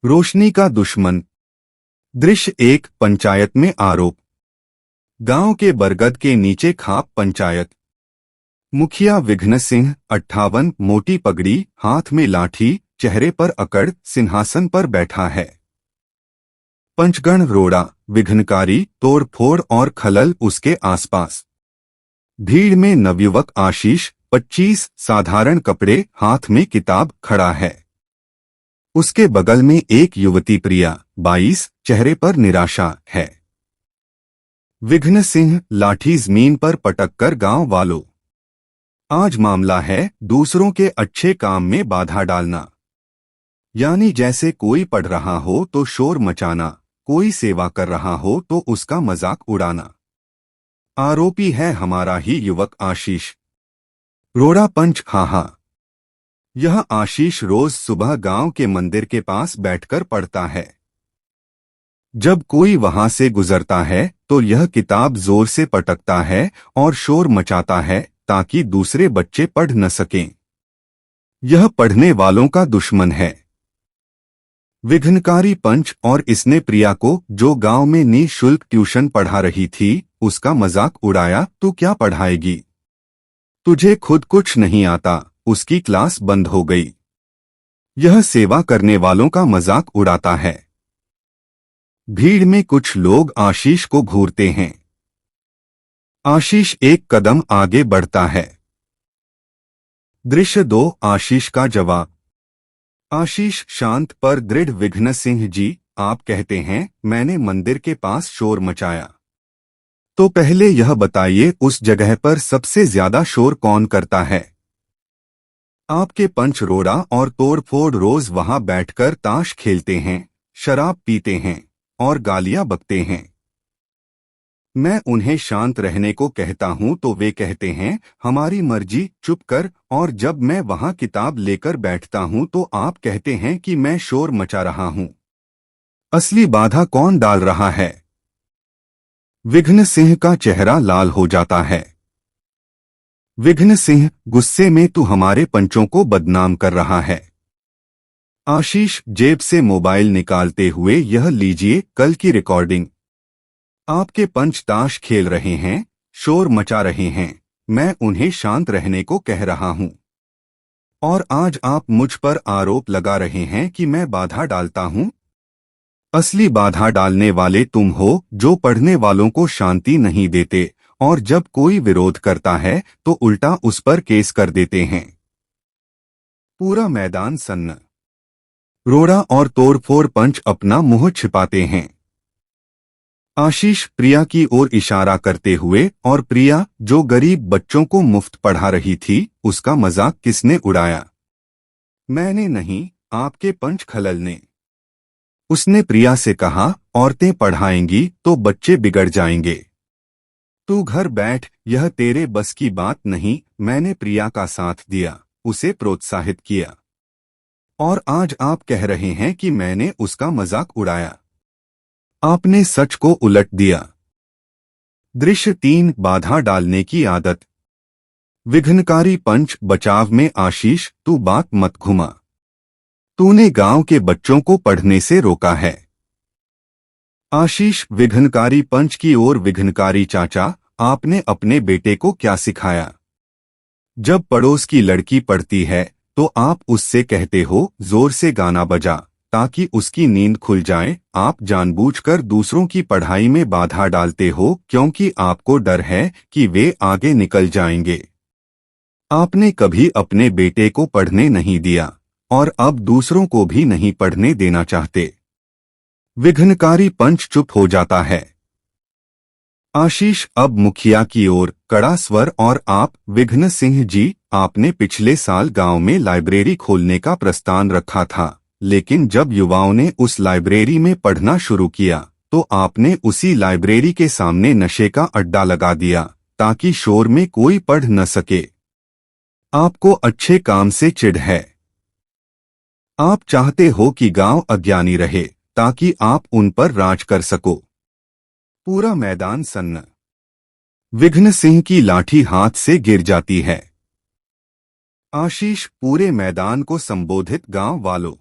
रोशनी का दुश्मन। दृश्य एक। पंचायत में आरोप। गांव के बरगद के नीचे खाप पंचायत। मुखिया विघ्न सिंह 58, मोटी पगड़ी, हाथ में लाठी, चेहरे पर अकड़, सिंहासन पर बैठा है। पंचगण रोड़ा, विघ्नकारी, तोड़फोड़ और खलल उसके आसपास। भीड़ में नवयुवक आशीष 25, साधारण कपड़े, हाथ में किताब, खड़ा है। उसके बगल में एक युवती प्रिया 22, चेहरे पर निराशा है। विघ्न सिंह लाठी जमीन पर पटककर गांव वालों, आज मामला है दूसरों के अच्छे काम में बाधा डालना। यानी जैसे कोई पढ़ रहा हो तो शोर मचाना, कोई सेवा कर रहा हो तो उसका मजाक उड़ाना। आरोपी है हमारा ही युवक आशीष। रोड़ा पंच। हाँ, यह आशीष रोज सुबह गांव के मंदिर के पास बैठकर पढ़ता है। जब कोई वहां से गुजरता है तो यह किताब जोर से पटकता है और शोर मचाता है ताकि दूसरे बच्चे पढ़ न सकें। यह पढ़ने वालों का दुश्मन है। विघ्नकारी पंच। और इसने प्रिया को, जो गांव में निःशुल्क ट्यूशन पढ़ा रही थी, उसका मजाक उड़ाया। तू क्या पढ़ाएगी? तुझे खुद कुछ नहीं आता। उसकी क्लास बंद हो गई। यह सेवा करने वालों का मजाक उड़ाता है। भीड़ में कुछ लोग आशीष को घूरते हैं। आशीष एक कदम आगे बढ़ता है। दृश्य 2। आशीष का जवाब। आशीष शांत पर दृढ़। विघ्न सिंह जी, आप कहते हैं मैंने मंदिर के पास शोर मचाया, तो पहले यह बताइए उस जगह पर सबसे ज्यादा शोर कौन करता है? आपके पंच रोड़ा और तोड़फोड़ रोज वहां बैठकर ताश खेलते हैं, शराब पीते हैं और गालियां बकते हैं। मैं उन्हें शांत रहने को कहता हूं तो वे कहते हैं हमारी मर्जी, चुप कर। और जब मैं वहां किताब लेकर बैठता हूं तो आप कहते हैं कि मैं शोर मचा रहा हूं। असली बाधा कौन डाल रहा है? विघ्न सिंह का चेहरा लाल हो जाता है। विघ्न सिंह गुस्से में, तू हमारे पंचों को बदनाम कर रहा है। आशीष जेब से मोबाइल निकालते हुए, यह लीजिए कल की रिकॉर्डिंग। आपके पंच ताश खेल रहे हैं, शोर मचा रहे हैं। मैं उन्हें शांत रहने को कह रहा हूं और आज आप मुझ पर आरोप लगा रहे हैं कि मैं बाधा डालता हूं। असली बाधा डालने वाले तुम हो, जो पढ़ने वालों को शांति नहीं देते और जब कोई विरोध करता है तो उल्टा उस पर केस कर देते हैं। पूरा मैदान सन्न। रोड़ा और तोड़फोड़ पंच अपना मुंह छिपाते हैं। आशीष प्रिया की ओर इशारा करते हुए, और प्रिया जो गरीब बच्चों को मुफ्त पढ़ा रही थी, उसका मजाक किसने उड़ाया? मैंने नहीं, आपके पंच खलल ने। उसने प्रिया से कहा औरतें पढ़ाएंगी तो बच्चे बिगड़ जाएंगे। तू घर बैठ, यह तेरे बस की बात नहीं। मैंने प्रिया का साथ दिया, उसे प्रोत्साहित किया और आज आप कह रहे हैं कि मैंने उसका मजाक उड़ाया। आपने सच को उलट दिया। दृश्य 3। बाधा डालने की आदत। विघ्नकारी पंच। बचाव में आशीष, तू बात मत घुमा। तूने गांव के बच्चों को पढ़ने से रोका है। आशीष विघ्नकारी पंच की ओर। विघ्नकारी चाचा, आपने अपने बेटे को क्या सिखाया? जब पड़ोस की लड़की पढ़ती है तो आप उससे कहते हो जोर से गाना बजा ताकि उसकी नींद खुल जाए। आप जानबूझकर दूसरों की पढ़ाई में बाधा डालते हो क्योंकि आपको डर है कि वे आगे निकल जाएंगे। आपने कभी अपने बेटे को पढ़ने नहीं दिया और अब दूसरों को भी नहीं पढ़ने देना चाहते। विघ्नकारी पंच चुप हो जाता है। आशीष अब मुखिया की ओर, कड़ा स्वर। और आप विघ्न सिंह जी, आपने पिछले साल गांव में लाइब्रेरी खोलने का प्रस्ताव रखा था, लेकिन जब युवाओं ने उस लाइब्रेरी में पढ़ना शुरू किया तो आपने उसी लाइब्रेरी के सामने नशे का अड्डा लगा दिया ताकि शोर में कोई पढ़ न सके। आपको अच्छे काम से चिढ़ है। आप चाहते हो कि गांव अज्ञानी रहे ताकि आप उन पर राज कर सको। पूरा मैदान सन्न। विघ्न सिंह की लाठी हाथ से गिर जाती है। आशीष पूरे मैदान को संबोधित। गांव वालों,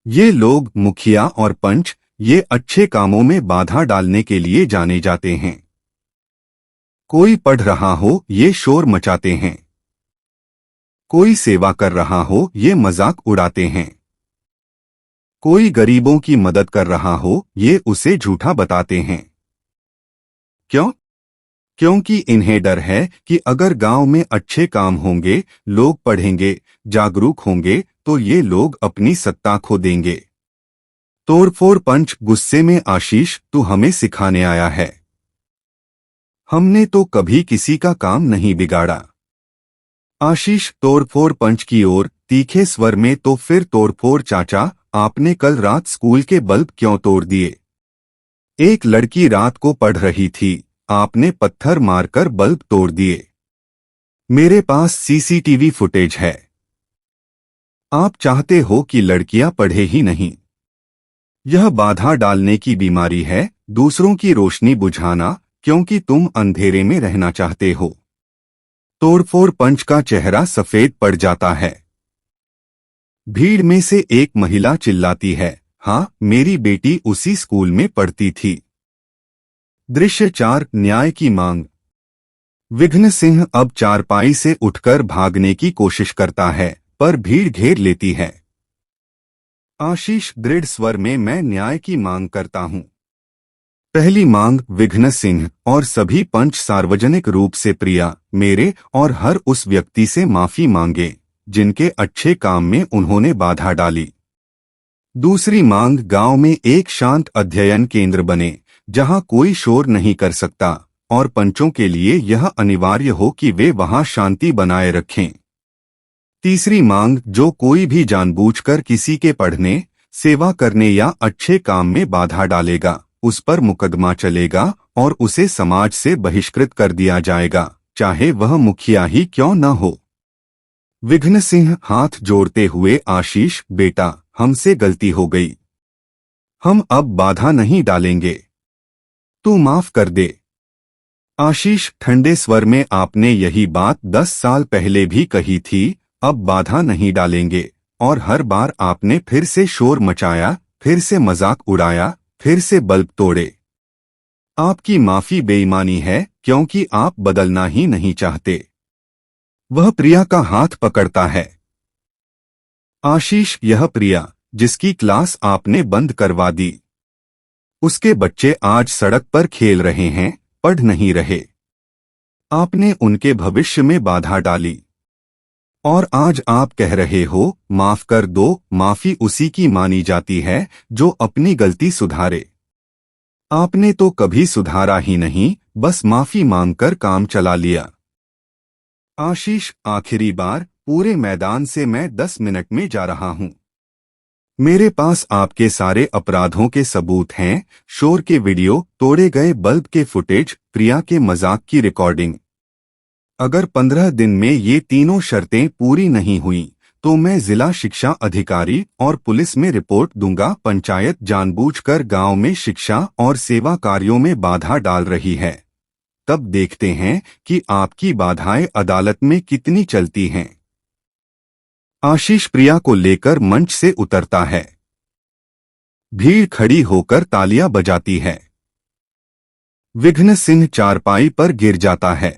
ये लोग मुखिया और पंच ये अच्छे कामों में बाधा डालने के लिए जाने जाते हैं। कोई पढ़ रहा हो ये शोर मचाते हैं, कोई सेवा कर रहा हो ये मजाक उड़ाते हैं, कोई गरीबों की मदद कर रहा हो ये उसे झूठा बताते हैं। क्यों? क्योंकि इन्हें डर है कि अगर गांव में अच्छे काम होंगे, लोग पढ़ेंगे, जागरूक होंगे तो ये लोग अपनी सत्ता खो देंगे। तोड़फोड़ पंच गुस्से में आशीष, तू हमें सिखाने आया है? हमने तो कभी किसी का काम नहीं बिगाड़ा। आशीष तोड़फोड़ पंच की ओर तीखे स्वर में, तो फिर तोड़फोड़ चाचा, आपने कल रात स्कूल के बल्ब क्यों तोड़ दिए? एक लड़की रात को पढ़ रही थी, आपने पत्थर मारकर बल्ब तोड़ दिए। मेरे पास सीसीटीवी फुटेज है। आप चाहते हो कि लड़कियां पढ़े ही नहीं। यह बाधा डालने की बीमारी है, दूसरों की रोशनी बुझाना, क्योंकि तुम अंधेरे में रहना चाहते हो। तोड़फोड़ पंच का चेहरा सफेद पड़ जाता है। भीड़ में से एक महिला चिल्लाती है, हाँ, मेरी बेटी उसी स्कूल में पढ़ती थी। दृश्य 4, न्याय की मांग। विघ्न सिंह अब चारपाई से उठकर भागने की कोशिश करता है, पर भीड़ घेर लेती है। आशीष दृढ़ स्वर में, मैं न्याय की मांग करता हूं। पहली मांग, विघ्न सिंह और सभी पंच सार्वजनिक रूप से प्रिया, मेरे और हर उस व्यक्ति से माफी मांगे जिनके अच्छे काम में उन्होंने बाधा डाली। दूसरी मांग, गांव में एक शांत अध्ययन केंद्र बने जहां कोई शोर नहीं कर सकता और पंचों के लिए यह अनिवार्य हो कि वे वहां शांति बनाए रखें। तीसरी मांग, जो कोई भी जानबूझकर किसी के पढ़ने, सेवा करने या अच्छे काम में बाधा डालेगा, उस पर मुकदमा चलेगा और उसे समाज से बहिष्कृत कर दिया जाएगा, चाहे वह मुखिया ही क्यों न हो। विघ्न सिंह हाथ जोड़ते हुए, आशीष बेटा, हमसे गलती हो गई, हम अब बाधा नहीं डालेंगे, तू माफ कर दे। आशीष ठंडे स्वर में, आपने यही बात 10 साल पहले भी कही थी, अब बाधा नहीं डालेंगे, और हर बार आपने फिर से शोर मचाया, फिर से मजाक उड़ाया, फिर से बल्ब तोड़े। आपकी माफी बेईमानी है, क्योंकि आप बदलना ही नहीं चाहते। वह प्रिया का हाथ पकड़ता है। आशीष, यह प्रिया जिसकी क्लास आपने बंद करवा दी, उसके बच्चे आज सड़क पर खेल रहे हैं, पढ़ नहीं रहे। आपने उनके भविष्य में बाधा डाली और आज आप कह रहे हो, माफ कर दो। माफी उसी की मानी जाती है जो अपनी गलती सुधारे। आपने तो कभी सुधारा ही नहीं, बस माफी मांगकर काम चला लिया। आशीष, आखिरी बार, पूरे मैदान से मैं 10 मिनट में जा रहा हूं। मेरे पास आपके सारे अपराधों के सबूत हैं, शोर के वीडियो, तोड़े गए बल्ब के फुटेज, प्रिया के मजाक की रिकॉर्डिंग। अगर 15 दिन में ये तीनों शर्तें पूरी नहीं हुई तो मैं जिला शिक्षा अधिकारी और पुलिस में रिपोर्ट दूंगा। पंचायत जानबूझकर गांव में शिक्षा और सेवा कार्यों में बाधा डाल रही है। तब देखते हैं कि आपकी बाधाएं अदालत में कितनी चलती हैं। आशीष प्रिया को लेकर मंच से उतरता है। भीड़ खड़ी होकर तालियां बजाती है। विघ्न सिंह चारपाई पर गिर जाता है।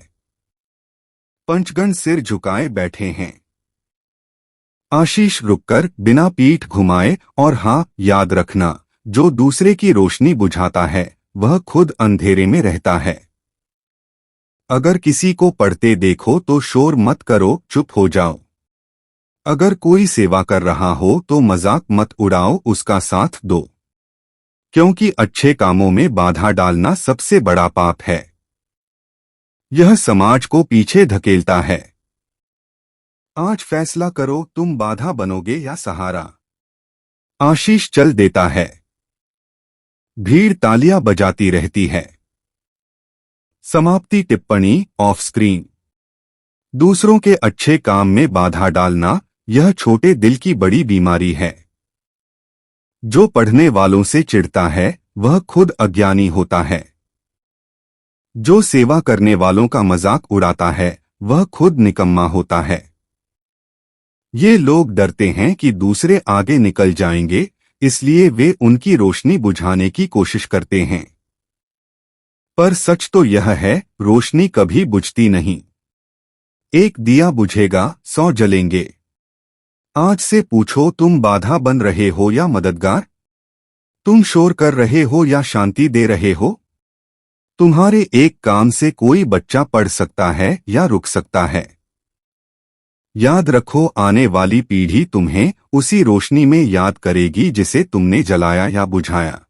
पंचगण सिर झुकाए बैठे हैं। आशीष रुककर बिना पीठ घुमाए, और हाँ, याद रखना, जो दूसरे की रोशनी बुझाता है वह खुद अंधेरे में रहता है। अगर किसी को पढ़ते देखो तो शोर मत करो, चुप हो जाओ। अगर कोई सेवा कर रहा हो तो मजाक मत उड़ाओ, उसका साथ दो, क्योंकि अच्छे कामों में बाधा डालना सबसे बड़ा पाप है। यह समाज को पीछे धकेलता है। आज फैसला करो, तुम बाधा बनोगे या सहारा। आशीष चल देता है। भीड़ तालियां बजाती रहती है। समाप्ति टिप्पणी, ऑफ स्क्रीन। दूसरों के अच्छे काम में बाधा डालना यह छोटे दिल की बड़ी बीमारी है। जो पढ़ने वालों से चिढ़ता है वह खुद अज्ञानी होता है। जो सेवा करने वालों का मजाक उड़ाता है वह खुद निकम्मा होता है। ये लोग डरते हैं कि दूसरे आगे निकल जाएंगे, इसलिए वे उनकी रोशनी बुझाने की कोशिश करते हैं। पर सच तो यह है, रोशनी कभी बुझती नहीं। एक दिया बुझेगा, 100 जलेंगे। आज से पूछो, तुम बाधा बन रहे हो या मददगार? तुम शोर कर रहे हो या शांति दे रहे हो? तुम्हारे एक काम से कोई बच्चा पढ़ सकता है या रुक सकता है। याद रखो, आने वाली पीढ़ी तुम्हें उसी रोशनी में याद करेगी जिसे तुमने जलाया या बुझाया।